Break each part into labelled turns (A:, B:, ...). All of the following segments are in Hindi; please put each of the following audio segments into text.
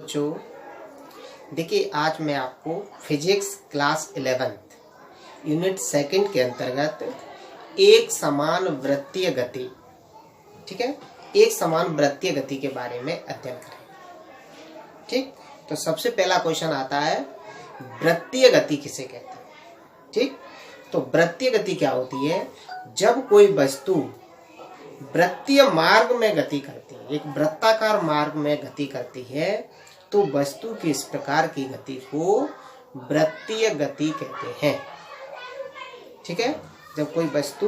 A: बच्चों, देखिए आज मैं आपको फिजिक्स क्लास 11th यूनिट 2 के अंतर्गत एक समान वृत्तीय गति, ठीक है, एक समान वृत्तीय गति के बारे में अध्ययन करेंगे। ठीक, तो सबसे पहला क्वेश्चन आता है वृत्तीय गति किसे कहते हैं। ठीक, तो वृत्तीय गति क्या होती है? जब कोई वस्तु वृत्तीय मार्ग में गति करती है, एक वृत्ताकार मार्ग में गति करती है, तो वस्तु की इस प्रकार की गति को वृत्तीय गति कहते हैं। ठीक है, जब कोई वस्तु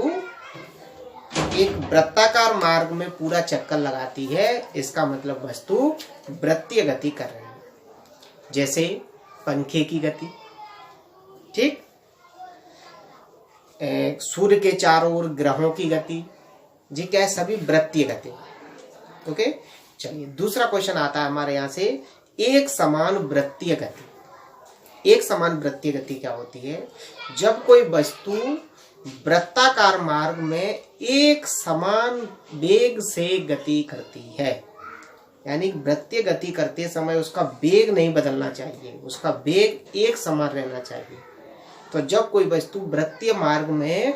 A: एक वृत्ताकार मार्ग में पूरा चक्कर लगाती है, इसका मतलब वस्तु वृत्तीय गति कर रही है। जैसे पंखे की गति, ठीक, सूर्य के चारों ओर ग्रहों की गति, जी क्या है, सभी वृत्तीय गति। ओके, चलिए दूसरा क्वेश्चन आता है हमारे यहाँ से एक समान वृत्तीय गति। एक समान वृत्तीय गति क्या होती है? जब कोई वस्तु वृत्ताकार मार्ग में एक समान वेग से गति करती है, यानी वृत्तीय गति करते समय उसका वेग नहीं बदलना चाहिए, उसका वेग एक समान रहना चाहिए। तो जब कोई वस्तु वृत्तीय मार्ग में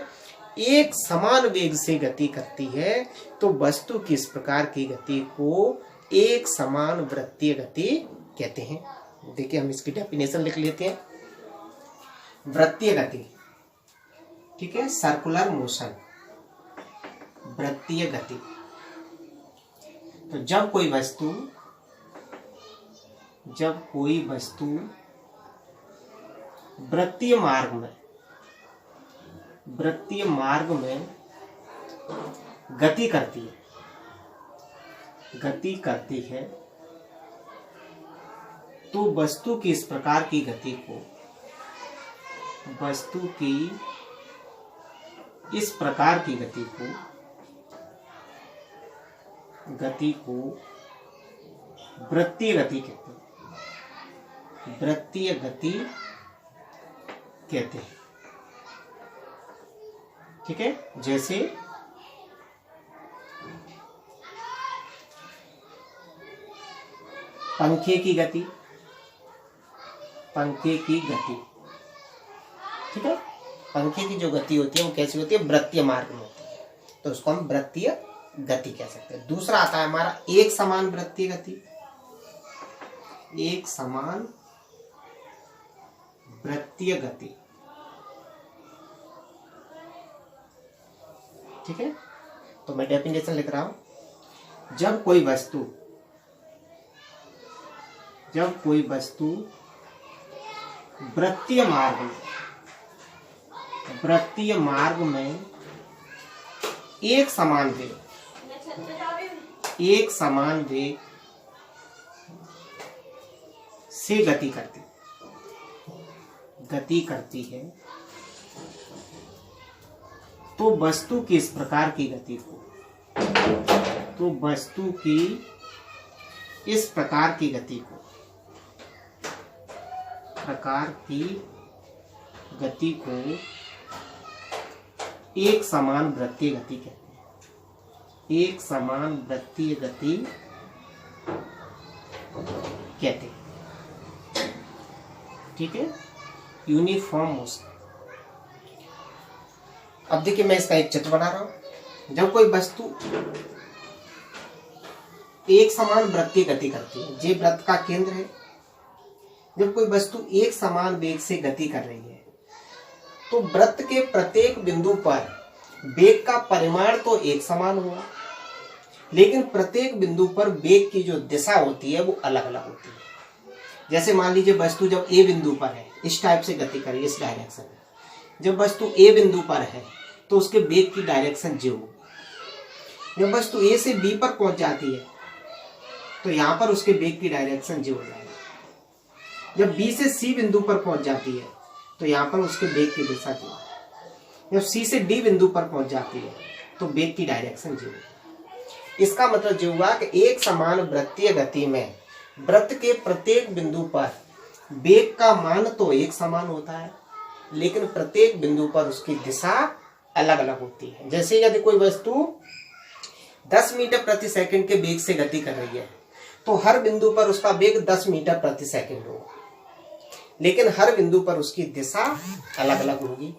A: एक समान वेग से गति करती है, तो वस्तु की इस प्रकार की गति को एक समान वृत्तीय गति कहते हैं। देखिए हम इसकी डेफिनेशन लिख लेते हैं। वृत्तीय गति, ठीक है, सर्कुलर मोशन, वृत्तीय गति। तो जब कोई वस्तु वृत्तीय मार्ग में गति करती है, तो वस्तु की इस प्रकार की गति को वृत्तीय गति कहते हैं। वृत्तीय गति कहते हैं। ठीक है, जैसे पंखे की गति, ठीक है, पंखे की जो गति होती है वो कैसी होती है? वृत्तीय मार्ग में होती है, तो उसको हम वृत्तीय गति कह सकते हैं। दूसरा आता है हमारा एक समान वृत्तीय गति। एक समान वृत्तीय गति, ठीक है, तो मैं डेफिनेशन लिख रहा हूं। जब कोई वस्तु वृत्तीय मार्ग में एक समान वेग से गति करती है, तो वस्तु की इस प्रकार की गति को एक समान वृत्तीय गति कहते हैं। एक समान वृत्तीय गति कहते हैं। ठीक है, यूनिफॉर्म मोशन। अब देखिए मैं इसका एक चित्र बना रहा हूं। जब कोई वस्तु एक समान वृत्तीय गति करती है, ये वृत्त का केंद्र है। जब कोई वस्तु एक समान वेग से गति कर रही है, तो वृत्त के प्रत्येक बिंदु पर वेग का परिमाण तो एक समान होगा, लेकिन प्रत्येक बिंदु पर वेग की जो दिशा होती है वो अलग अलग होती है। जैसे मान लीजिए वस्तु जब ए बिंदु पर है, इस टाइप से गति कर रही है, इस डायरेक्शन में। जब वस्तु ए बिंदु पर है तो उसके वेग की डायरेक्शन जे होगी। जब वस्तु ए से बी पर पहुंच जाती है तो यहाँ पर उसके वेग की डायरेक्शन जे हो जाएगी। जब बी से सी बिंदु पर पहुंच जाती है तो यहाँ पर उसके वेग की दिशा जे होगी। जब सी से डी बिंदु पर पहुंच जाती है तो वेग की डायरेक्शन जे होगी। इसका मतलब जो हुआ कि एक समान वृत्तीय गति में वृत्त के प्रत्येक बिंदु पर वेग का मान तो एक समान होता है, लेकिन प्रत्येक बिंदु पर उसकी दिशा अलग अलग होती है। जैसे यदि कोई वस्तु 10 मीटर प्रति सेकंड के वेग से गति कर रही है, तो हर बिंदु पर उसका वेग 10 मीटर प्रति सेकंड होगा, लेकिन हर बिंदु पर उसकी दिशा अलग अलग होगी।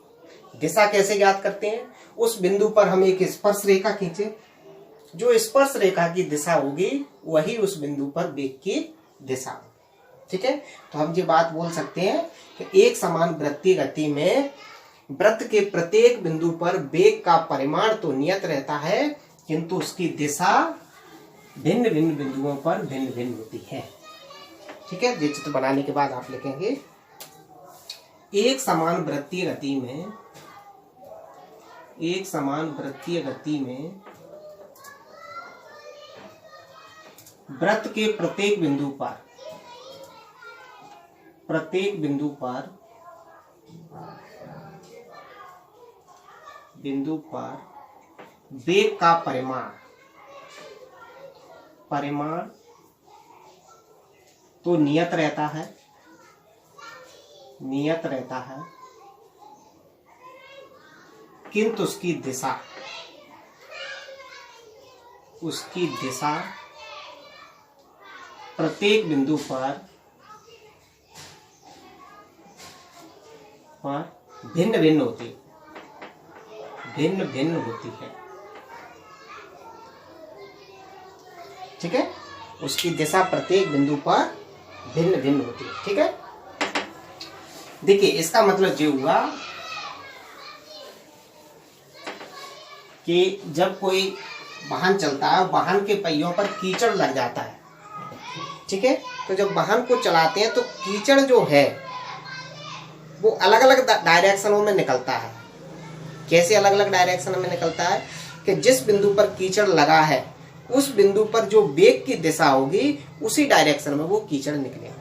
A: दिशा कैसे ज्ञात करते हैं? उस बिंदु पर हम एक स्पर्श रेखा खींचे, जो स्पर्श रेखा की दिशा होगी वही उस बिंदु पर वेग की दिशा होगी। ठीक है, तो हम ये बात बोल सकते हैं कि एक समान वृत्तीय गति में वृत्त के प्रत्येक बिंदु पर वेग का परिमाण तो नियत रहता है, किंतु उसकी दिशा भिन्न भिन्न बिंदुओं पर भिन्न भिन्न होती है। ठीक है, ये चित्र बनाने के बाद आप लिखेंगे एक समान वृत्तीय गति में, एक समान वृत्तीय गति में वृत्त के प्रत्येक बिंदु पर वेग का परिमाण तो नियत रहता है, किंतु उसकी दिशा प्रत्येक बिंदु पर भिन्न भिन्न होती है। ठीक है, उसकी दिशा प्रत्येक बिंदु पर भिन्न भिन्न होती है। ठीक है, देखिए इसका मतलब ये हुआ कि जब कोई वाहन चलता है, वाहन के पहियों पर कीचड़ लग जाता है। ठीक है, तो जब वाहन को चलाते हैं तो कीचड़ जो है वो अलग अलग डायरेक्शनों में निकलता है। कैसे अलग अलग डायरेक्शन में निकलता है? कि जिस बिंदु पर कीचड़ लगा है उस बिंदु पर जो वेग की दिशा होगी उसी डायरेक्शन में वो कीचड़ निकलेगा।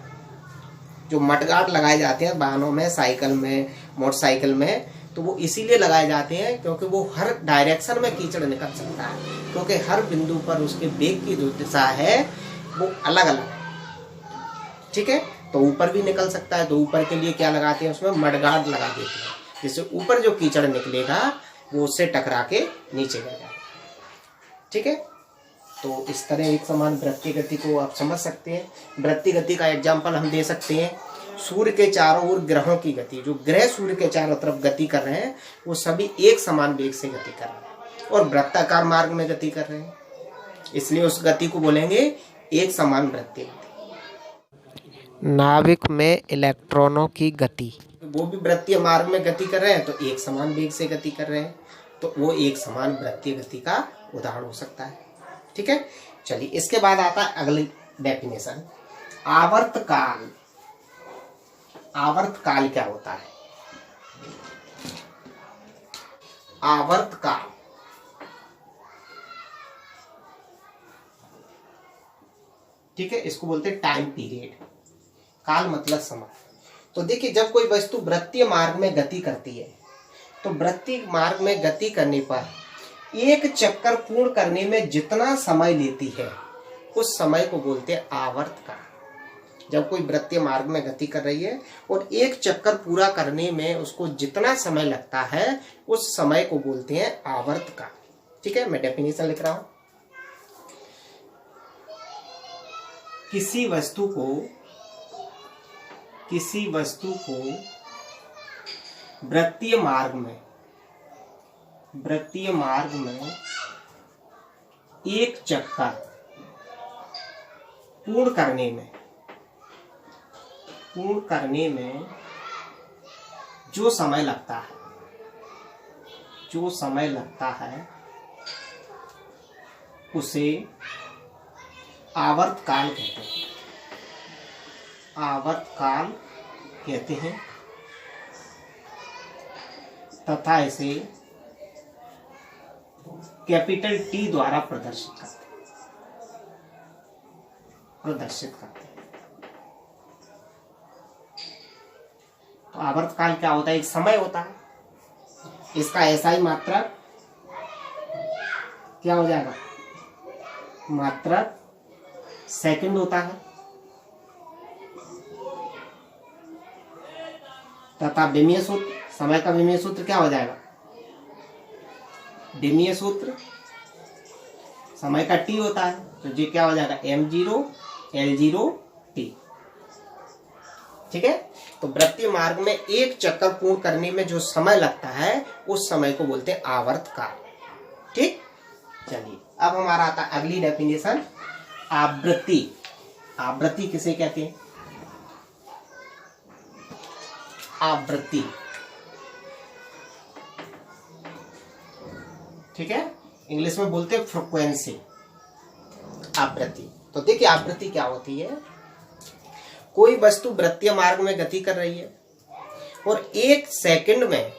A: जो मडगार्ड लगाए जाते हैं वाहनों में, साइकिल में, मोटरसाइकिल में, तो वो इसीलिए लगाए जाते हैं क्योंकि वो हर डायरेक्शन में कीचड़ निकल सकता है, क्योंकि हर बिंदु पर उसके वेग की जो दिशा है वो अलग अलग है। ठीक है, तो ऊपर भी निकल सकता है, तो ऊपर के लिए क्या लगाते हैं? उसमें मडगार्ड लगा देते हैं, जिससे ऊपर जो कीचड़ निकलेगा वो उससे टकरा के नीचे गिर जाएगा। ठीक है, तो इस तरह एक समान वृत्तीय गति को आप समझ सकते हैं। वृत्तीय गति का एग्जाम्पल हम दे सकते हैं सूर्य के चारों ओर ग्रहों की गति। जो ग्रह सूर्य के चारों तरफ गति कर रहे हैं वो सभी एक समान वेग से गति कर रहे हैं और वृत्ताकार मार्ग में गति कर रहे हैं, इसलिए उस गति को बोलेंगे एक समान वृत्तीय गति। नाविक में इलेक्ट्रॉनों की गति, वो भी वृत्तीय मार्ग में गति कर रहे हैं तो एक समान वेग से गति कर रहे हैं, तो वो एक समान वृत्तीय गति का उदाहरण हो सकता है। ठीक है, चलिए इसके बाद आता है अगली डेफिनेशन, आवर्तकाल। आवर्तकाल क्या होता है? आवर्तकाल ठीक है, इसको बोलते हैं टाइम पीरियड। काल मतलब समय। तो देखिए जब कोई वस्तु वृत्तीय मार्ग में गति करती है तो वृत्तीय मार्ग में गति करने पर एक चक्कर पूर्ण करने में जितना समय लेती है उस समय को बोलते हैं आवर्तकाल। जब कोई वृत्तीय मार्ग में गति कर रही है और एक चक्कर पूरा करने में उसको जितना समय लगता है उस समय को बोलते हैं आवर्तकाल। ठीक है, मैं डेफिनेशन लिख रहा हूं। किसी वस्तु को वृत्तीय मार्ग में एक चक्कर पूर्ण करने में जो समय लगता है उसे आवर्तकाल कहते हैं तथा इसे कैपिटल टी द्वारा प्रदर्शित करते हैं। तो आवर्तकाल क्या होता है? एक समय होता है, इसका ऐसा ही मात्रक क्या हो जाएगा? मात्रक सेकंड होता है तथा विमीय सूत्र, समय का विमीय सूत्र क्या हो जाएगा? विमीय सूत्र समय का टी होता है तो ये क्या हो जाएगा? m0 L0t। ठीक है, तो वृत्तीय मार्ग में एक चक्कर पूर्ण करने में जो समय लगता है उस समय को बोलते हैं आवर्त काल। ठीक, चलिए अब हमारा आता है अगली डेफिनेशन, आवृत्ति। आवृत्ति किसे कहते हैं? आवृत्ति, ठीक है, इंग्लिश में बोलते हैं फ्रीक्वेंसी, आवृत्ति। तो देखिए आवृत्ति क्या होती है, कोई वस्तु वृत्तीय मार्ग में गति कर रही है और एक सेकंड में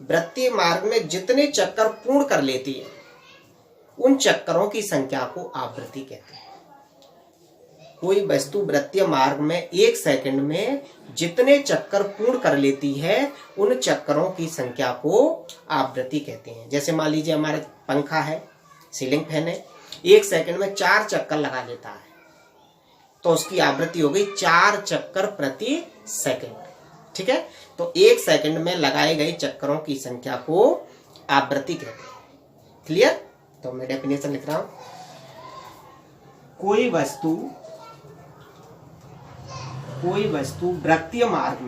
A: वृत्तीय मार्ग में जितने चक्कर पूर्ण कर लेती है उन चक्करों की संख्या को आवृत्ति कहते हैं। कोई वस्तु वृत्तीय मार्ग में एक सेकंड में जितने चक्कर पूर्ण कर लेती है उन चक्करों की संख्या को आवृत्ति कहते हैं। जैसे मान लीजिए हमारा पंखा है, सीलिंग फैन है, एक सेकंड में 4 चक्कर लगा लेता है तो उसकी आवृत्ति हो गई 4 चक्कर प्रति सेकंड। ठीक है, तो एक सेकंड में लगाए गए चक्करों की संख्या को आवृत्ति कहते हैं। क्लियर? तो मैं डेफिनेशन लिख रहा हूं, कोई वस्तु वृत्तीय मार्ग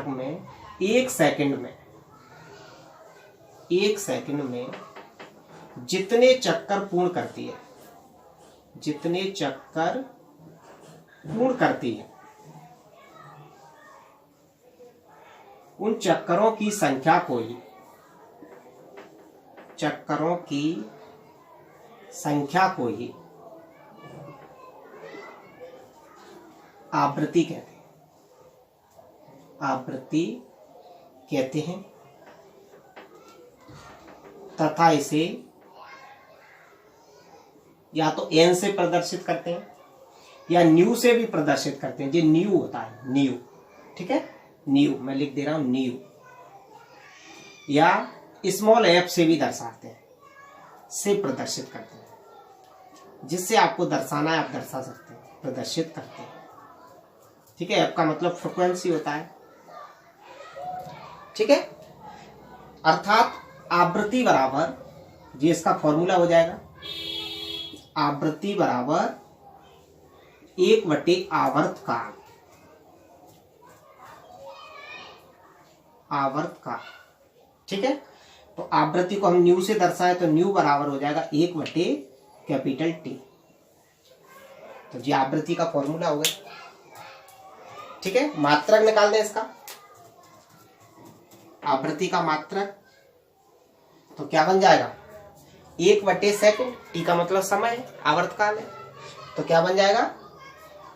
A: में एक सेकंड में जितने चक्कर पूर्ण करती है उन चक्करों की संख्या को ही आवृत्ति कहते हैं तथा इसे या तो n से प्रदर्शित करते हैं या न्यू से भी प्रदर्शित करते हैं। ये न्यू होता है, न्यू। ठीक है, न्यू मैं लिख दे रहा हूं, न्यू, या स्मॉल f से भी दर्शाते हैं, से प्रदर्शित करते हैं। जिससे आपको दर्शाना है आप दर्शा सकते हैं, प्रदर्शित करते हैं। ठीक है, f का मतलब फ्रीक्वेंसी होता है। ठीक है, अर्थात आवृत्ति बराबर, ये इसका फॉर्मूला हो जाएगा, आवृत्ति बराबर 1/आवर्त काल। ठीक है, तो आवृत्ति को हम न्यू से दर्शाए तो न्यू बराबर हो जाएगा 1/T। तो ये आवृत्ति का फॉर्मूला हो गया। ठीक है, मात्रक निकाल दें इसका, आवृत्ति का मात्रक, तो क्या बन जाएगा 1/सेकंड। टी का मतलब समय है, आवर्तकाल है, तो क्या बन जाएगा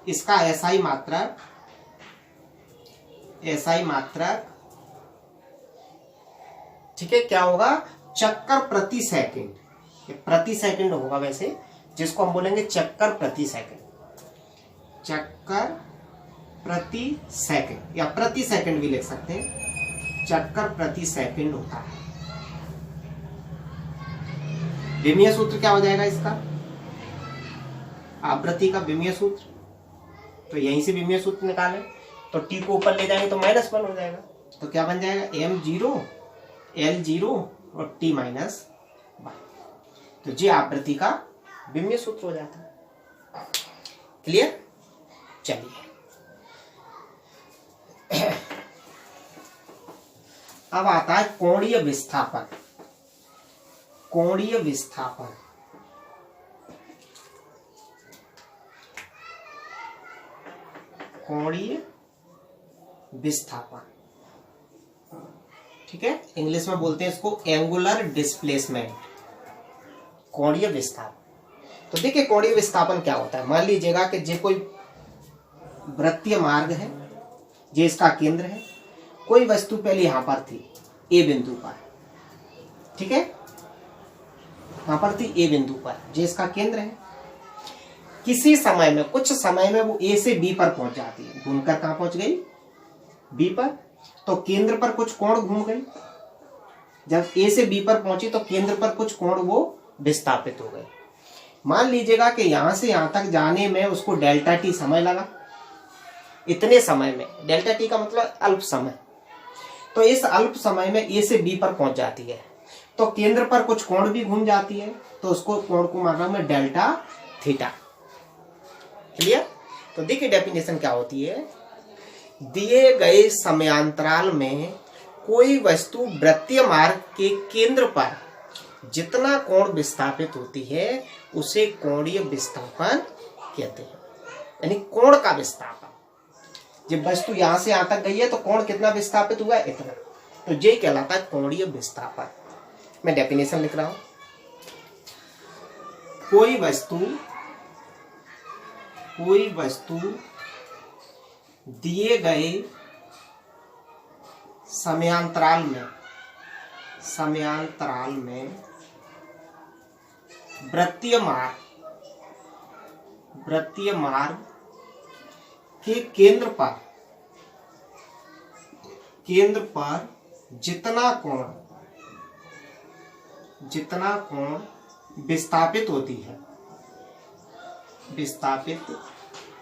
A: इसका SI मात्रक। ठीक है, क्या होगा चक्कर प्रति सेकंड, प्रति सेकंड होगा वैसे, जिसको हम बोलेंगे चक्कर प्रति सेकंड, चक्कर प्रति सेकंड या प्रति सेकंड भी लिख सकते हैं, चक्कर प्रति सेकंड होता है। विमीय सूत्र क्या हो जाएगा इसका, आवृत्ति का विमीय सूत्र, तो यहीं से विमीय सूत्र निकालें तो टी को ऊपर ले जाएंगे तो -1 हो जाएगा, तो क्या बन जाएगा m0 L0 और t -1। तो ये आवृत्ति का विमीय सूत्र हो जाता है। क्लियर? चलिए अब आता है कोणीय विस्थापन। कोणीय विस्थापन, ठीक है, इंग्लिश में बोलते हैं इसको एंगुलर डिस्प्लेसमेंट, कोणीय विस्थापन। तो देखिए कोणीय विस्थापन क्या होता है। मान लीजिएगा कि जे कोई वृत्तीय मार्ग है, जे इसका केंद्र है, कोई वस्तु पहले यहां पर थी ए बिंदु पर, ठीक है, यहां पर थी ए बिंदु पर, जे इसका केंद्र है। किसी समय में, कुछ समय में वो ए से बी पर पहुंच जाती है, घूमकर कहां पहुंच गई बी पर, तो केंद्र पर कुछ कोण घूम गई। जब ए से बी पर पहुंची तो केंद्र पर कुछ कोण वो विस्थापित हो गए। मान लीजिएगा कि यहां से यहां तक जाने में उसको डेल्टा टी समय लगा, इतने समय में, डेल्टा टी का मतलब अल्प समय, तो इस अल्प समय में ए से बी पर पहुंच जाती है। तो केंद्र पर कुछ कोण भी घूम जाती है, तो उसको कोण को मान रहा हूं मैं डेल्टा थीटा। क्लियर? तो देखिए डेफिनेशन क्या होती है, दिए गए समयांतराल में कोई वस्तु वृत्तीय मार्ग के केंद्र पर जितना कोण विस्थापित होती है उसे कोणीय विस्थापन कहते हैं। यानी कोण का विस्थापन, जब वस्तु यहां से यहां तक गई है तो कोण कितना विस्थापित हुआ है, इतना, तो ये कहलाता है कोणीय विस्थापन। मैं डेफिनेशन लिख रहा हूं, कोई वस्तु दिए गए समयांतराल में वृत्तीय मार्ग के केंद्र पर जितना कोण विस्थापित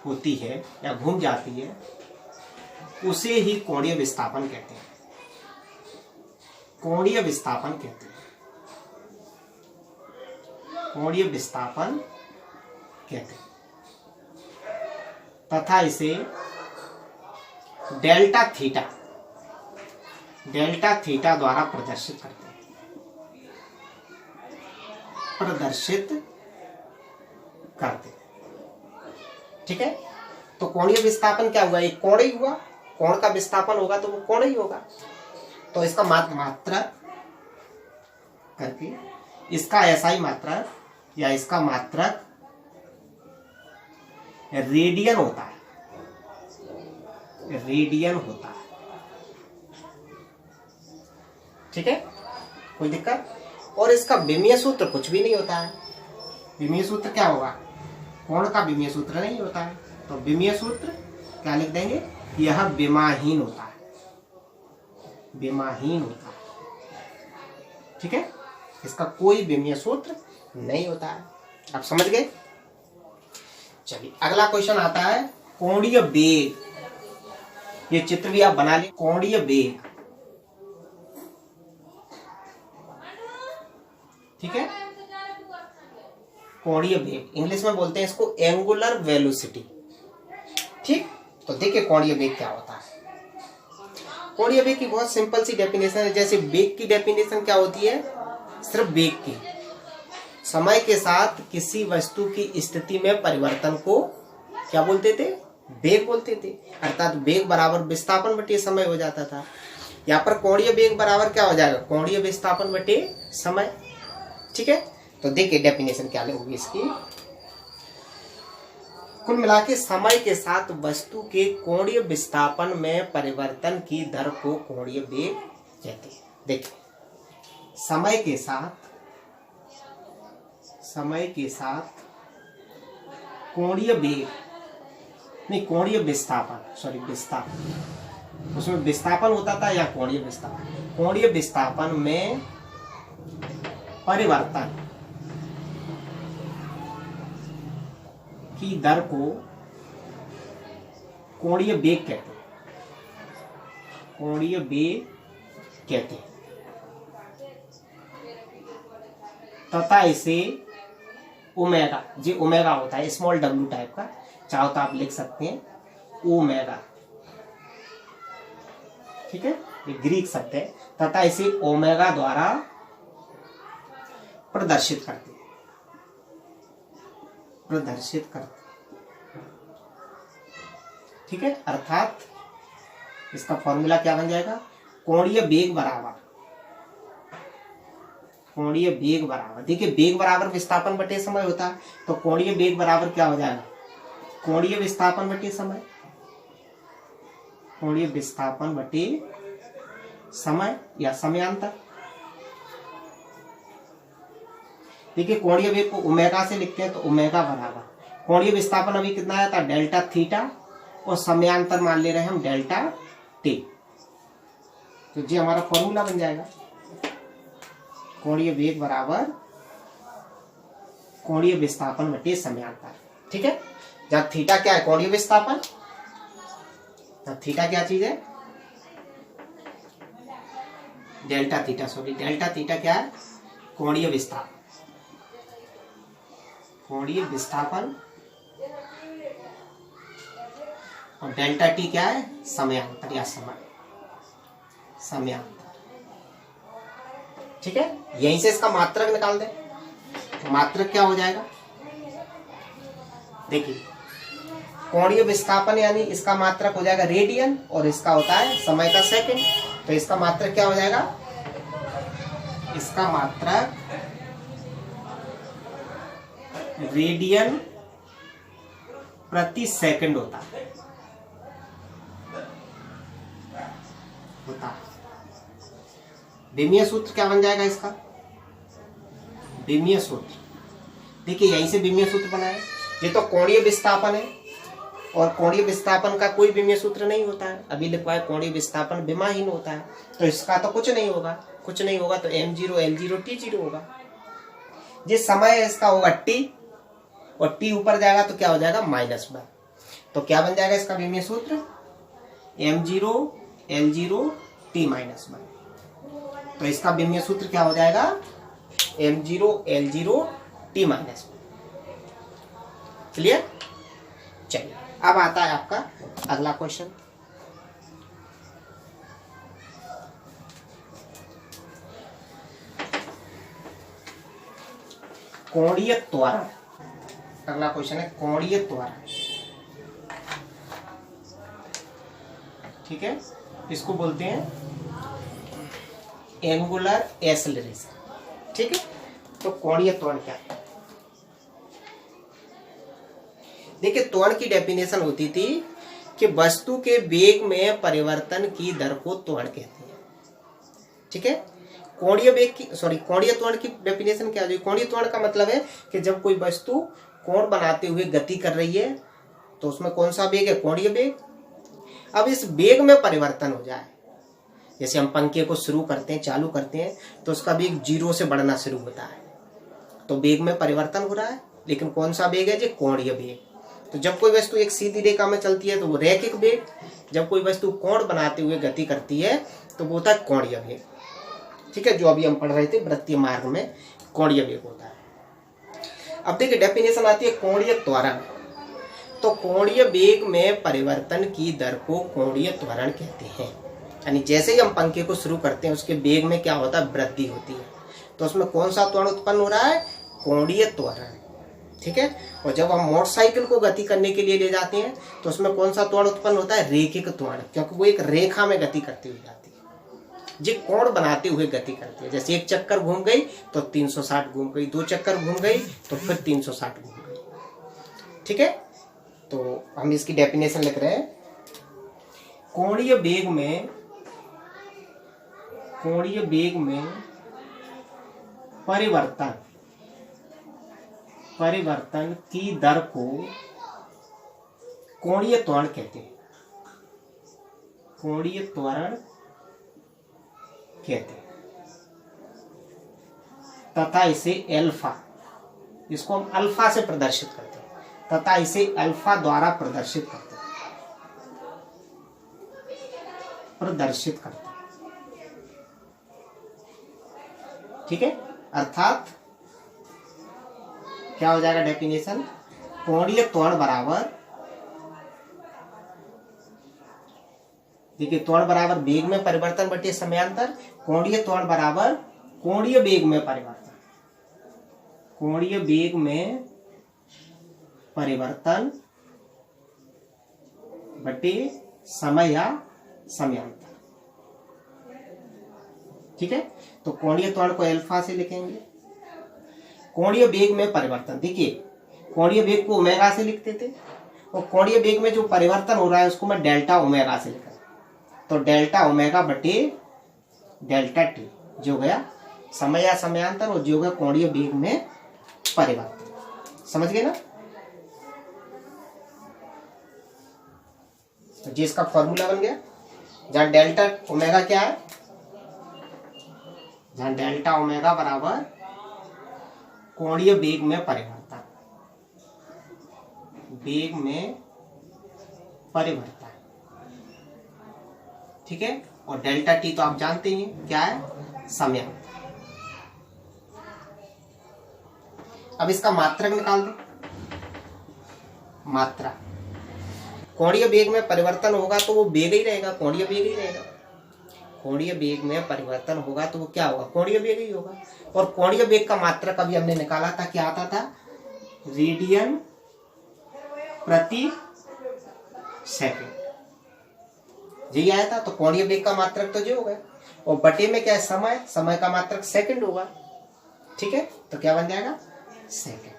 A: होती है या घूम जाती है उसे ही कोणीय विस्थापन कहते हैं। कोणीय विस्थापन कहते हैं तथा इसे डेल्टा थीटा द्वारा प्रदर्शित करते हैं। ठीक है, तो कोणीय विस्थापन क्या हुआ, एक कोण ही हुआ, कोण का विस्थापन होगा तो वो कोण ही होगा। तो इसका मात्रक करके इसका SI मात्रक या इसका मात्रक रेडियन होता है, ठीक है, कोई दिक्कत। और इसका विमीय सूत्र कुछ भी नहीं होता है। विमीय सूत्र क्या होगा, कोण का विमीय सूत्र नहीं होता है, तो विमीय सूत्र क्या लिख देंगे, यह विमाहीन होता है, ठीक है, इसका कोई विमीय सूत्र नहीं होता है। आप समझ गए। चलिए अगला क्वेश्चन आता है कोणीय वेग। ये चित्र भी आप बना लें, कोणीय वेग, ठीक है, कोणीय वेग इंग्लिश में बोलते हैं इसको एंगुलर वेलोसिटी। ठीक, तो देखिए कोणीय वेग क्या होता है। कोणीय वेग की बहुत सिंपल सी डेफिनेशन है। जैसे वेग की डेफिनेशन क्या होती है, सिर्फ वेग की, समय के साथ किसी वस्तु की स्थिति में परिवर्तन को क्या बोलते थे, वेग बोलते थे। अर्थात वेग बराबर विस्थापन बटे समय हो जाता था। यहाँ पर कोणीय वेग बराबर क्या हो जाएगा, कोणीय विस्थापन बटे समय। ठीक है, तो देखिए डेफिनेशन क्या होगी इसकी। कुल मिला के समय के साथ वस्तु के कोणीय विस्थापन में परिवर्तन की दर को कोणीय वेग कहते हैं। देखिए समय के साथ कोणीय वेग नहीं, कोणीय विस्थापन, सॉरी विस्थापन, उसमें विस्थापन होता था या कोणीय विस्थापन, कोणीय विस्थापन में परिवर्तन की दर को कोणीय वेग कहते हैं, कोणीय वेग कहते हैं तथा इसे ओमेगा, जी ओमेगा होता है स्मॉल w टाइप का, चाहो तो आप लिख सकते हैं ओमेगा, ठीक है, ये ग्रीक शब्द है, तथा इसे ओमेगा द्वारा प्रदर्शित करते हैं, ठीक है। अर्थात इसका फॉर्मूला क्या बन जाएगा, कोणीय वेग बराबर, देखिए वेग बराबर विस्थापन बटे समय होता है, तो कोणीय वेग बराबर क्या हो जाएगा, कोणीय विस्थापन बटे समय, कोणीय विस्थापन बटे समय या समयांतर। देखिए कोणीय वेग को ओमेगा से लिखते हैं, तो ओमेगा बराबर कोणीय विस्थापन अभी कितना आया था, डेल्टा थीटा, और समयांतर मान ले रहे हैं हम डेल्टा टी, तो जी हमारा फॉर्मूला बन जाएगा, कोणीय वेग बराबर कोणीय विस्थापन बटे समयांतर। ठीक है, जब थीटा क्या है, कोणीय विस्थापन, तब थीटा क्या चीज है, delta theta, sorry delta theta क्या है? कोणीय विस्थापन, कोणीय विस्थापन। और डेल्टा टी क्या है? समयांतर या समयांतर। ठीक है, यहीं से इसका मात्रक निकाल दे। तो मात्रक क्या हो जाएगा? देखिए कोणीय विस्थापन यानी इसका मात्रक हो जाएगा रेडियन और इसका होता है समय का सेकंड। तो इसका मात्रक क्या हो जाएगा? इसका मात्रक रेडियन प्रति सेकंड होता है। बीमीय सूत्र क्या बन जाएगा इसका? बीमीय सूत्र देखिए यहीं से बीमीय सूत्र बनाए। ये तो कोणीय विस्थापन है और कोणीय विस्थापन का कोई बीमीय सूत्र नहीं होता है। अभी लिखवा है कोणीय विस्थापन विमाहीन होता है, तो इसका तो कुछ नहीं होगा, कुछ नहीं होगा तो m0 L0 T0 होगा। ये समय है इसका होगा t और t ऊपर जाएगा तो क्या हो जाएगा? -1। तो क्या बन जाएगा इसका बीमीय सूत्र? m0 L0 T-1। तो इसका बीमीय सूत्र क्या हो जाएगा? m0 L0 T-1। क्लियर? चलिए अब आता है आपका अगला क्वेश्चन। कोणीय त्वरण। अगला क्वेश्चन है कोणीय त्वरण। ठीक है, इसको बोलते हैं एंगुलर एक्सेलरेशन। ठीक है, तो कोणीय त्वरण क्या है? देखिए त्वरण की डेफिनेशन होती थी कि वस्तु के वेग में परिवर्तन की दर को त्वरण कहते हैं। ठीक है, कोणीय वेग की कोणीय त्वरण की डेफिनेशन क्या है? कोणीय त्वरण का मतलब है कि जब कोई वस्तु कोण बनाते हुए गति कर रही है तो उसमें कौन सा वेग है? कोणीय वेग। अब इस वेग में परिवर्तन हो जाए, जैसे हम पंखे को शुरू करते हैं, चालू करते हैं तो उसका वेग 0 से बढ़ना शुरू होता है, तो वेग में परिवर्तन हो रहा है। लेकिन कौन सा वेग है? जो कोणीय वेग। तो जब कोई वस्तु एक सीधी रेखा में चलती है तो वो रैखिक वेग, जब कोई वस्तु कोण बनाते हुए गति करती है तो वो होता है कोणीय वेग। ठीक है, जो अभी हम पढ़ रहे थे वृत्तीय मार्ग में कोणीय वेग होता है। अब देखिए डेफिनेशन आती है कोणीय त्वरण। तो कोणीय वेग में परिवर्तन की दर को कोणीय त्वरण कहते हैं। यानी जैसे ही हम पंखे को शुरू करते हैं उसके वेग में क्या होता है? वृद्धि होती है। तो उसमें कौन सा त्वरण उत्पन्न हो रहा है? कोणीय त्वरण। ठीक है, और जब हम मोटरसाइकिल को गति करने के लिए ले जाते हैं तो उसमें कौन सा त्वरण उत्पन्न होता है? रैखिक त्वरण, क्योंकि वो एक रेखा में गति करती हुई जाती है, जो कोण बनाते हुए गति करती है। जैसे एक चक्कर घूम गई तो 360 घूम गई, 2 चक्कर घूम गई तो फिर 360 घूम गई। ठीक है, तो हम इसकी डेफिनेशन लिख रहे हैं। कोणीय वेग में परिवर्तन की दर को कोणीय त्वरण कहते हैं। कोणीय त्वरण कहते हैं तथा इसे अल्फा, इसको हम अल्फा से प्रदर्शित करते हैं, तथा इसे अल्फा द्वारा प्रदर्शित करते हैं। ठीक है, अर्थात क्या हो जाएगा डेफिनेशन? कोणीय त्वरण बराबर, देखिए त्वरण बराबर वेग में परिवर्तन बटे समयांतर। कोणीय त्वरण बराबर कोणीय वेग में परिवर्तन, कोणीय वेग में परिवर्तन बटे समय या समयांतर। ठीक है, तो कोणीय त्वरण को अल्फा से लिखेंगे। कोणीय वेग में परिवर्तन, देखिए कोणीय वेग को ओमेगा से लिखते थे और कोणीय वेग में जो परिवर्तन हो रहा है उसको मैं डेल्टा ओमेगा से लिखा, तो डेल्टा ओमेगा बटे डेल्टा टी जो गया समय या समयांतर और जो गया कोणीय वेग में परिवर्तन। समझ गए ना? तो जी इसका फॉर्मूला बन गया, जहां डेल्टा ओमेगा क्या है? जहां डेल्टा ओमेगा बराबर कोणीय वेग में परिवर्तन, वेग में परिवर्तन। ठीक है, और डेल्टा टी तो आप जानते ही हैं क्या है, समय। अब इसका मात्रक निकाल दें। मात्रा, कोणीय वेग में परिवर्तन होगा तो वो वेग ही रहेगा, कोणीय वेग ही रहेगा। कोणीय वेग में परिवर्तन होगा तो वो क्या होगा, कोणीय वेग ही होगा। और कोणीय वेग का मात्रक अभी हमने निकाला था, क्या आता था, रेडियन प्रति सेकंड, यही आया था। तो कोणीय वेग का मात्रक तो जो होगा, और बटे में क्या है, समय, समय का मात्रक सेकंड होगा। ठीक है, तो क्या बन जाएगा, सेकंड।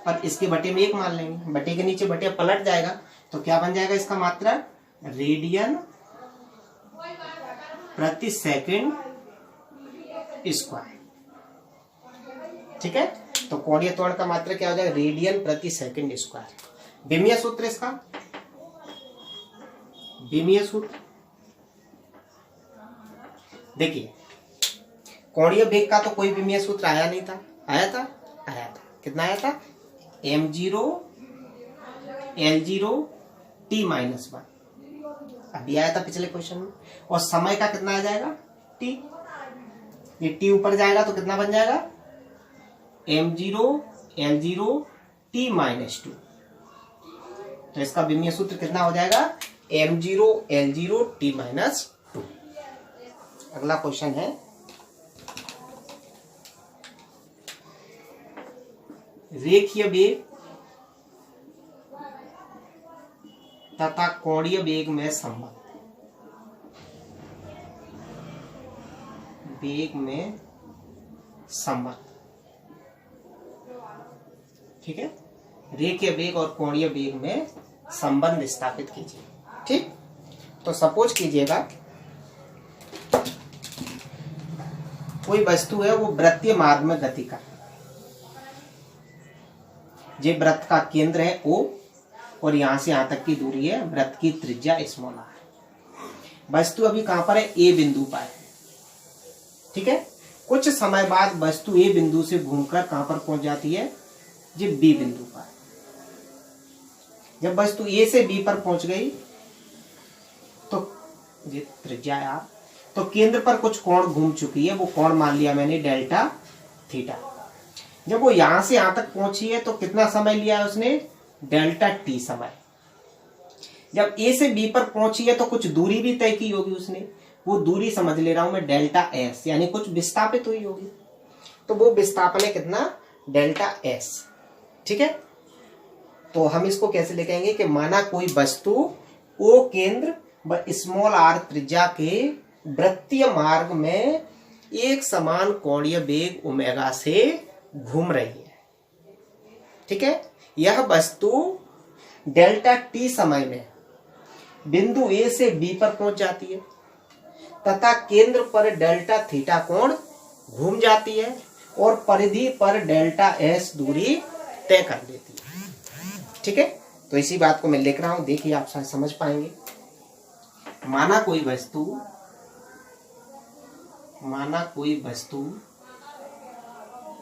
A: पर इसके बटे में 1 मान लेंगे, बटे के नीचे बटे पलट जाएगा, तो क्या बन जाएगा इसका मात्रक, रेडियन प्रति सेकंड स्क्वायर। ठीक है, तो कोणीय त्वरण का मात्रक क्या हो जाएगा, रेडियन प्रति सेकंड स्क्वायर। विमीय सूत्र इसका, विमीय सूत्र देखिए, कोणीय वेग का तो कोई विमीय सूत्र आया नहीं था, आया था, आया था। कितना आया था, m0 L0 t -1, अभी आया था पिछले क्वेश्चन में। और समय का कितना आ जाएगा, t, ये t ऊपर जाएगा तो कितना बन जाएगा, m0 L0 t -2। तो इसका विमीय सूत्र कितना हो जाएगा, m0 L0 t -2। अगला क्वेश्चन है, रेखीय वेग तथा कोणीय वेग में संबंध, वेग में संबंध। ठीक है, रेखीय वेग और कोणीय वेग में संबंध स्थापित कीजिए। ठीक, तो सपोज कीजिएगा कोई वस्तु है, वो वृत्तीय मार्ग में गति कर, ये वृत्त का केंद्र है O, और यहां से यहां तक की दूरी है, वृत्त की त्रिज्या स्मॉल r। वस्तु अभी कहां पर है, A बिंदु पर है। ठीक है, कुछ समय बाद वस्तु A बिंदु से घूमकर कहां पर पहुंच जाती है, ये B बिंदु पर। जब वस्तु A से B पर पहुंच गई तो ये त्रिज्या r, तो केंद्र पर कुछ कोण घूम चुकी है, वो कोण मान लिया मैंने डेल्टा थीटा। जब वो यहां से यहां तक पहुंची है तो कितना समय लिया है उसने, डेल्टा टी समय। जब ए से बी पर पहुंची है तो कुछ दूरी भी तय की होगी उसने, वो दूरी समझ ले रहा हूं मैं डेल्टा एस, यानी कुछ विस्थापित हुई होगी, तो वो विस्थापन है कितना, डेल्टा एस। ठीक है, तो हम इसको कैसे लिखेंगे कि माना कोई वस्तु ओ केंद्र व स्मॉल आर त्रिज्या के वृत्तीय मार्ग में एक समान कोणीय वेग ओमेगा से घूम रही है। ठीक है, यह वस्तु डेल्टा टी समय में बिंदु ए से बी पर पहुंच जाती है तथा केंद्र पर डेल्टा थीटा कोण घूम जाती है और परिधि पर डेल्टा एस दूरी तय कर देती है। ठीक है, तो इसी बात को मैं लिख रहा हूं, देखिए आप शायद समझ पाएंगे। माना कोई वस्तु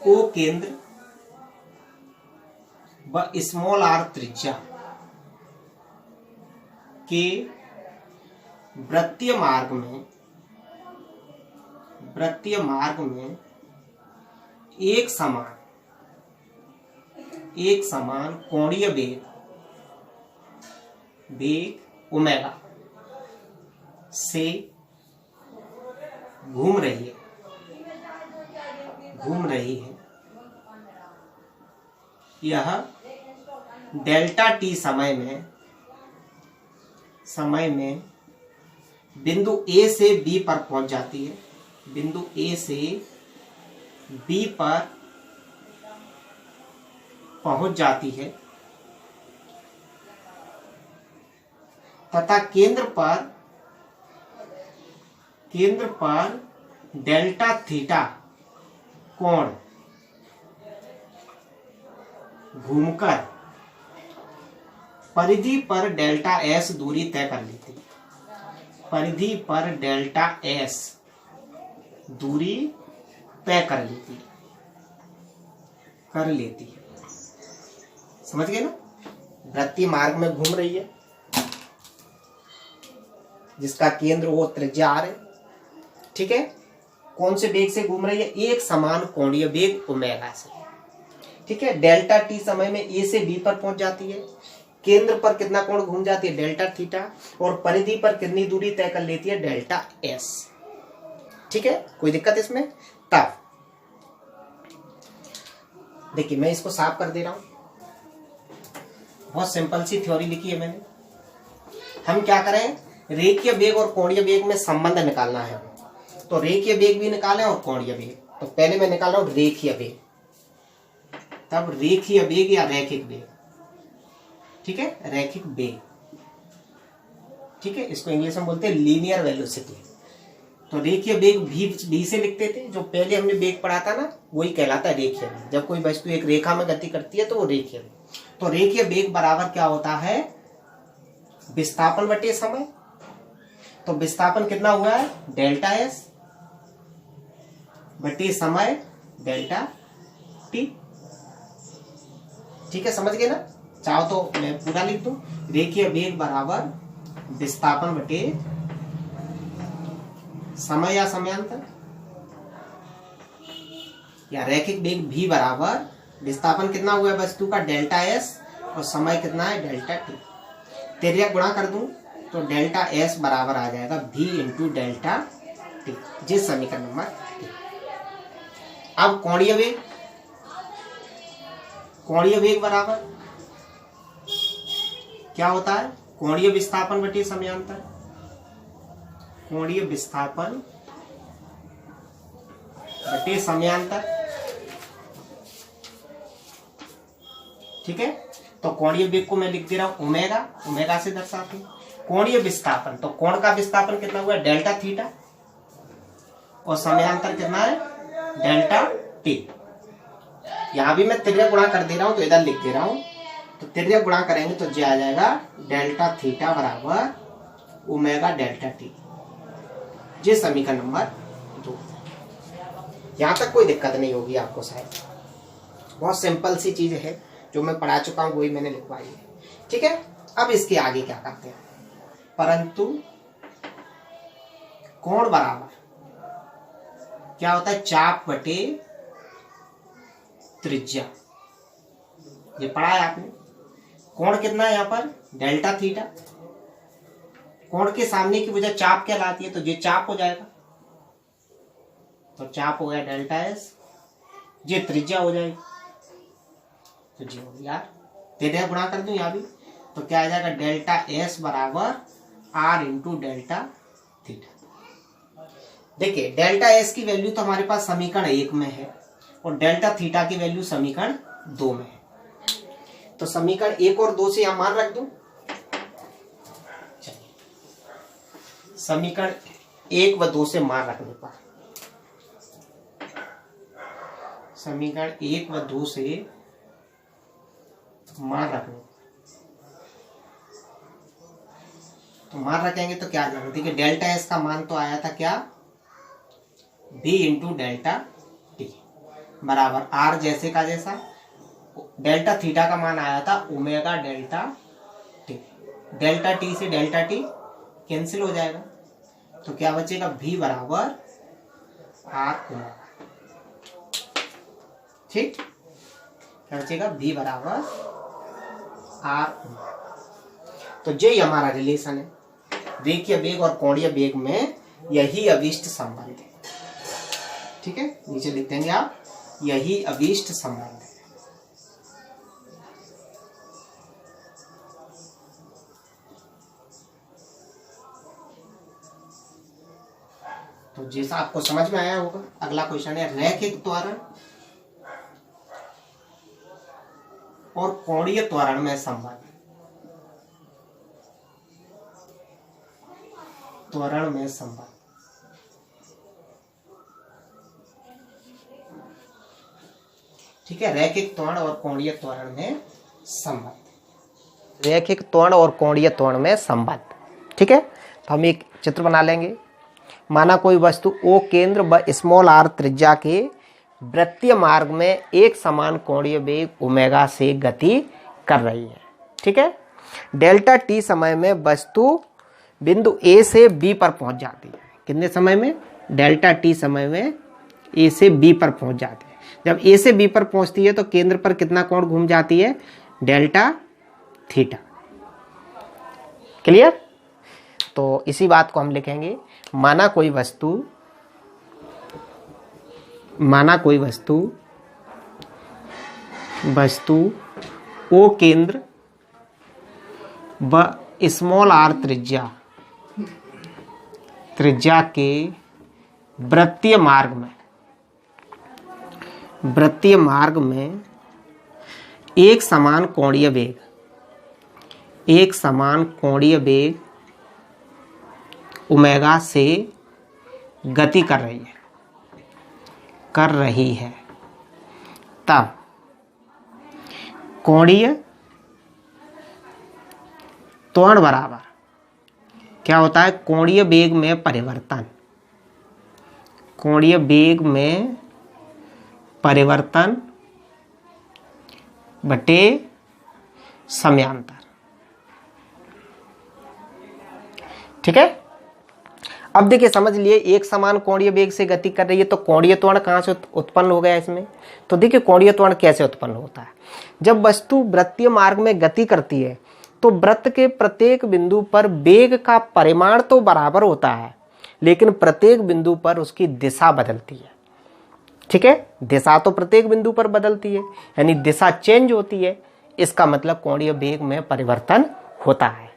A: को केंद्र व स्मॉल आर त्रिज्या के वृत्तीय मार्ग में एक समान कोणीय वेग ओमेगा से घूम रही है, यह डेल्टा टी समय में बिंदु ए से बी पर पहुंच जाती है, बिंदु ए से बी पर पहुंच जाती है तथा केंद्र पर डेल्टा थीटा कोण घूमकर परिधि पर डेल्टा एस दूरी तय कर लेती है, परिधि पर डेल्टा एस दूरी तय कर लेती है। समझ गए ना, वृत्तीय मार्ग में घूम रही है, जिसका केंद्र वो त्रिज्या r है। ठीक है, कौन से वेग से घूम रही है? एक समान कोणीय वेग ओमेगा से। ठीक है, डेल्टा टी समय में ए से बी पर पहुंच जाती है, केंद्र पर कितना कोण घूम जाती है? डेल्टा थीटा, और परिधि पर कितनी दूरी तय कर लेती है? Delta S. ठीक है, कोई दिक्कत इसमें? तब देखिए मैं इसको साफ कर दे रहा हूं, बहुत सिंपल सी थ्योरी लिखी है मैंने। हम क्या करें, रेखीय वेग और कोणीय वेग में संबंध निकालना है, तो रेखीय वेग भी निकालें और कोणीय वेग। तो पहले मैं निकाल रहा हूं रेखीय वेग, तब रेखीय वेग या रैखिक वेग। ठीक है, रैखिक वेग। ठीक है, इसको इंग्लिश में बोलते हैं लीनियर वेलोसिटी। तो रेखीय वेग भी से लिखते थे, जो पहले हमने वेग पढ़ा था ना, वही कहलाता है रेखीय वेग। जब कोई वस्तु एक रेखा में गति करती है तो वो रेखीय वेग। तो रेखीय वेग बराबर क्या होता है? विस्थापन बटे समय। तो विस्थापन कितना हुआ है? डेल्टा एस बटे समय डेल्टा टी। ठीक है, समझ गए ना? चाहो तो मैं पूरा लिख दूं, रेखीय वेग बराबर विस्थापन बटे समय या समयांतर, या रैखिक वेग भी बराबर विस्थापन कितना हुआ है वस्तु का? डेल्टा एस, और समय कितना है? Delta T. तेरिया गुणा कर दूं तो डेल्टा एस बराबर आ जाएगा भी इंटू डेल्टा टी, जिस समीकरण नंबर 3। अब कोणीय वेग, कोणीय वेग बराबर क्या होता है? कोणीय विस्थापन बटे समयांतर। कोणीय विस्थापन बटे समयांतर। ठीक है, तो कोणीय वेग को मैं लिख दे रहा हूं ओमेगा, ओमेगा से दर्शाते हैं। कोणीय विस्थापन, तो कोण का विस्थापन कितना हुआ? डेल्टा थीटा, और समयांतर कितना है? Delta T. यहां भी मैं त्रिज्या गुणा कर दे रहा हूं, तो इधर लिख दे रहा हूं। तो त्रिज्या गुणा करेंगे तो जो आ जाएगा डेल्टा थीटा बराबर ओमेगा डेल्टा टी, ये समीकरण नंबर 2। यहां तक कोई दिक्कत नहीं होगी आपको शायद, बहुत सिंपल सी चीज है, जो मैं पढ़ा चुका हूं वही मैंने लिखवाई है। ठीक है, अब इसके आगे क्या करते हैं? परंतु कोण बराबर क्या होता है? चाप बटे त्रिज्या। ये पढ़ा है आपने। कोण कितना है यहाँ पर? Delta theta. कोण के सामने की वजह चाप कहलाती है, तो ये चाप हो जाएगा, तो चाप हो गया डेल्टा एस, ये त्रिज्या हो जाएगी, तो जी हो गया। तेरह गुणा कर दूं यहाँ भी, तो क्या आ जाएगा? डेल्टा एस बराबर आर इंटू डेल्टा थीटा। देखिए डेल्टा एस की वैल्यू तो हमारे पास समीकरण 1 में है, और डेल्टा थीटा की वैल्यू समीकरण 2 में है। तो समीकरण 1 और 2 से यहां मान रख दूं। समीकरण 1 व 2 से मान रखने पर, समीकरण 1 व 2 से मान रखने, तो मान रखेंगे तो क्या आ जाएगा? देखिए डेल्टा एस का मान तो आया था क्या? v इंटू डेल्टा टी बराबर आर जैसे का जैसा, डेल्टा थीटा का मान आया था omega delta T. Delta T से डेल्टा टी कैंसिल हो जाएगा, तो क्या बचेगा? v बराबर आर ओमेगा। ठीक, क्या बचेगा? v बराबर आर ओमेगा। तो ये हमारा रिलेशन है, रेखीय वेग और कोणीय वेग में यही अभिष्ट संबंध है। ठीक है, नीचे लिख देंगे आप, यही अभिष्ट संबंध है। तो जैसा आपको समझ में आया होगा, अगला क्वेश्चन है रैखिक त्वरण और कोणीय त्वरण में संबंध। त्वरण में संबंध, ठीक है, रैखिक त्वरण और कोणीय त्वरण में संबंध। रैखिक त्वरण और कोणीय त्वरण में संबंध। ठीक है, तो हम एक चित्र बना लेंगे। माना कोई वस्तु ओ केंद्र व स्मॉल आर त्रिज्या के वृत्तीय मार्ग में एक समान कोणीय वेग ओमेगा से गति कर रही है। ठीक है, डेल्टा टी समय में वस्तु बिंदु ए से बी पर पहुंच जाती है। कितने समय में? डेल्टा टी समय में ए से बी पर पहुंच जाती है। जब ए से बी पर पहुंचती है तो केंद्र पर कितना कोण घूम जाती है? Delta theta. क्लियर? तो इसी बात को हम लिखेंगे, माना कोई वस्तु ओ केंद्र व स्मॉल आर त्रिज्या के वृत्तीय मार्ग में एक समान कोणीय वेग ओमेगा से गति कर रही है तब कोणीय त्वरण बराबर क्या होता है? कोणीय वेग में परिवर्तन बटे समयांतर। ठीक है? अब देखिए, समझ लिए एक समान कोणीय वेग से गति कर रही है तो कोणीय त्वरण कहां से उत्पन्न हो गया इसमें? तो देखिए कोणीय त्वरण कैसे उत्पन्न होता है। जब वस्तु वृत्तीय मार्ग में गति करती है तो वृत्त के प्रत्येक बिंदु पर वेग का परिमाण तो बराबर होता है, लेकिन प्रत्येक बिंदु पर उसकी दिशा बदलती है। ठीक है? दिशा तो प्रत्येक बिंदु पर बदलती है, यानी दिशा चेंज होती है। इसका मतलब कोणीय वेग में परिवर्तन होता है।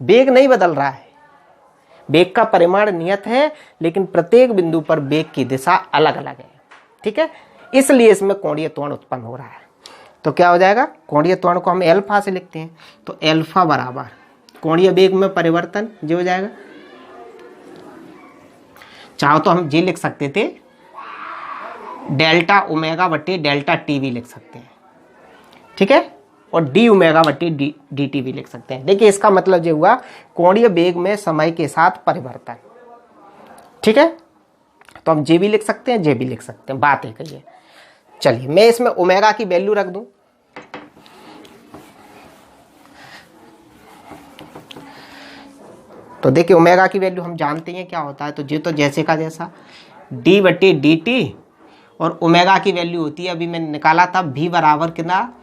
A: वेग नहीं बदल रहा है, वेग का परिमाण नियत है, लेकिन प्रत्येक बिंदु पर वेग की दिशा अलग अलग है। ठीक है? इसलिए इसमें कोणीय त्वरण उत्पन्न हो रहा है। तो क्या हो जाएगा? कोणीय त्वरण को हम एल्फा से लिखते हैं, तो एल्फा बराबर कोणीय वेग में परिवर्तन जो हो जाएगा, चाहो तो हम जी लिख सकते थे, डेल्टा ओमेगा बटे डेल्टा टी भी लिख सकते हैं। ठीक है? और डी ओमेगा बटे डी टी भी लिख सकते हैं। देखिए इसका मतलब जो हुआ, कोणीय वेग में समय के साथ परिवर्तन। ठीक है? तो हम जे भी लिख सकते हैं, जे भी लिख सकते हैं, बात एक ही है। चलिए मैं इसमें ओमेगा की वैल्यू रख दूं, तो देखिए ओमेगा की वैल्यू हम जानते हैं क्या होता है, तो जे तो जैसे का जैसा डी बटे डी टी, और ओमेगा की वैल्यू होती है, अभी मैंने निकाला था, भी बराबर कितना?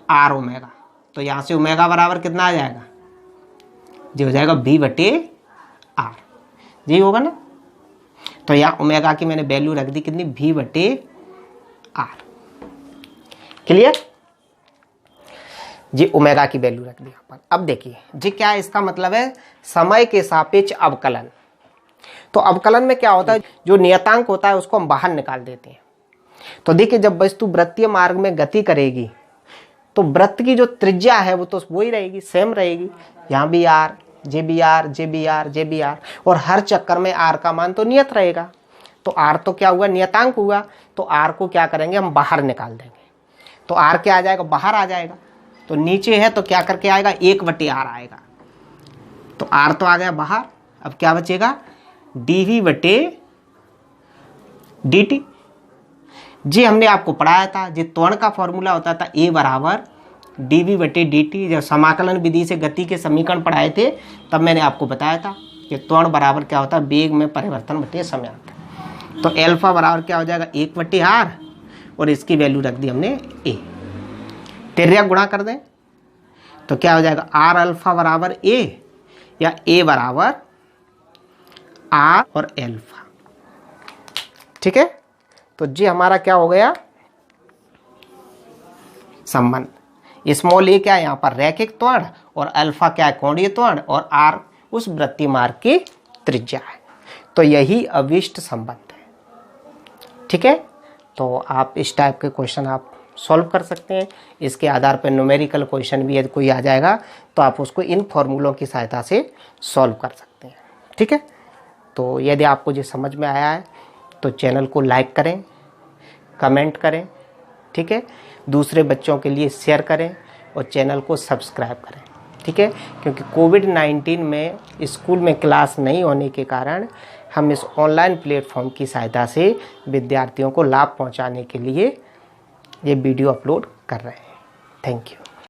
A: R omega. तो यहाँ से ओमेगा बराबर कितना आ जाएगा? जो हो जाएगा भी बटे आर, जी होगा ना। तो यहाँ ओमेगा की मैंने वैल्यू रख दी कितनी? भी बटे आर। क्लियर? जी ओमेगा की वैल्यू रख दी यहाँ पर। अब देखिए जी क्या इसका मतलब है, समय के सापेक्ष अवकलन। तो अवकलन में क्या होता है, जो नियतांक होता है उसको हम बाहर निकाल देते हैं। तो देखिए जब वस्तु वृत्तीय मार्ग में गति करेगी तो वृत्त की जो त्रिज्या है वो तो वही रहेगी, सेम रहेगी। यहाँ भी R, J B R, J B R, J B R, और हर चक्कर में आर का मान तो नियत रहेगा। तो आर तो क्या हुआ? नियतांक हुआ। तो आर को क्या करेंगे? हम बाहर निकाल देंगे। तो आर क्या आ जाएगा? बाहर आ जाएगा। तो नीचे है तो क्या करके आएगा? 1/r आएगा। तो आर तो आ गया बाहर। अब क्या बचेगा? dv बटे dt। जी हमने आपको पढ़ाया था, जी त्वरण का फॉर्मूला होता था a बराबर dv बटे dt। जब समाकलन विधि से गति के समीकरण पढ़ाए थे तब मैंने आपको बताया था कि त्वरण बराबर क्या होता है? वेग में परिवर्तन बटे समयांतर। तो एल्फा बराबर क्या हो जाएगा? 1/r, और इसकी वैल्यू रख दी हमने a। तिर्यक गुणा कर दें तो क्या हो जाएगा? आर अल्फा बराबर a, या a बराबर आर और एल्फा। ठीक है? तो जी हमारा क्या हो गया संबंध? स्मॉल a क्या है यहाँ पर? रैखिक त्वरण, और अल्फा क्या है? कोणीय त्वरण, और आर उस वृत्तीय मार्ग की त्रिज्या है। तो यही अविष्ट संबंध है। ठीक है? तो आप इस टाइप के क्वेश्चन आप सॉल्व कर सकते हैं। इसके आधार पर न्यूमेरिकल क्वेश्चन भी यदि कोई आ जाएगा तो आप उसको इन फॉर्मूलों की सहायता से सॉल्व कर सकते हैं। ठीक है? तो यदि आपको जो समझ में आया है तो चैनल को लाइक करें, कमेंट करें। ठीक है? दूसरे बच्चों के लिए शेयर करें और चैनल को सब्सक्राइब करें। ठीक है? क्योंकि कोविड-19 में स्कूल में क्लास नहीं होने के कारण हम इस ऑनलाइन प्लेटफॉर्म की सहायता से विद्यार्थियों को लाभ पहुंचाने के लिए ये वीडियो अपलोड कर रहे हैं। Thank you.